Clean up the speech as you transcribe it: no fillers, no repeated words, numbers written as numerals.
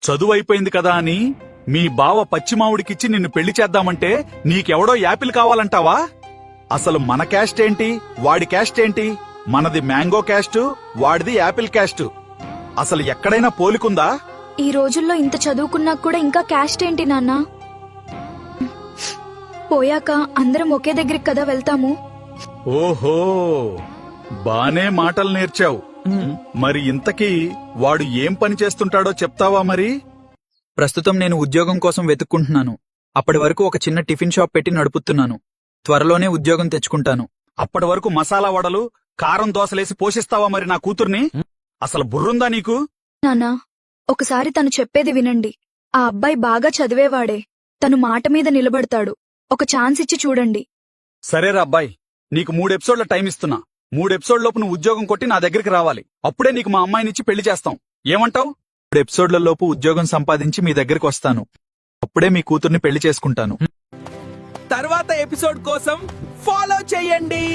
చదువు అయిపోయింది కదా అని మీ బావ పచ్చిమావుడికిచ్చి నిన్ను పెళ్లి చేద్దామంటే నీకెవడో యాపిల్ కావాలంటావా? అసలు మన క్యాస్ట్ ఏంటి, వాడి క్యాస్ట్ ఏంటి? మనది మ్యాంగో క్యాస్ట్, వాడిది యాపిల్ క్యాస్ట్. అసలు ఎక్కడైనా పోలికుందా? ఈ రోజుల్లో ఇంత చదువుకున్నా కూడా ఇంకా క్యాస్ట్ ఏంటి నాన్న? పోయాక అందరం ఒకే దగ్గరికి కదా వెళ్తాము. ఓహో, బానే మాటలు నేర్చావు. మరి ఇంతకీ వాడు ఏం పని చేస్తుంటాడో చెప్తావా మరి? ప్రస్తుతం నేను ఉద్యోగం కోసం వెతుక్కుంటున్నాను. అప్పటి వరకు ఒక చిన్న టిఫిన్ షాప్ పెట్టి నడుపుతున్నాను. త్వరలోనే ఉద్యోగం తెచ్చుకుంటాను. అప్పటి వరకు మసాలా వడలు, కారం దోసలేసి పోషిస్తావా మరి నా కూతుర్ని? అసలు బుర్రుందా నీకు? నాన్నా, ఒకసారి తను చెప్పేది వినండి. ఆ అబ్బాయి బాగా చదివేవాడే. తను మాట మీద నిలబడతాడు. ఒక ఛాన్స్ ఇచ్చి చూడండి. సరేరా అబ్బాయి, నీకు 3 ఎపిసోడ్ల టైం ఇస్తున్నా. 3 ఎపిసోడ్ లోపు నువ్వు ఉద్యోగం కొట్టి నా దగ్గరికి రావాలి. అప్పుడే నీకు మా అమ్మాయినిచ్చి పెళ్లి చేస్తాం. ఏమంటావ్? 3 ఎపిసోడ్ల లోపు ఉద్యోగం సంపాదించి మీ దగ్గరికి వస్తాను. అప్పుడే మీ కూతుర్ని పెళ్లి చేసుకుంటాను. తర్వాత ఎపిసోడ్ కోసం ఫాలో చేయండి.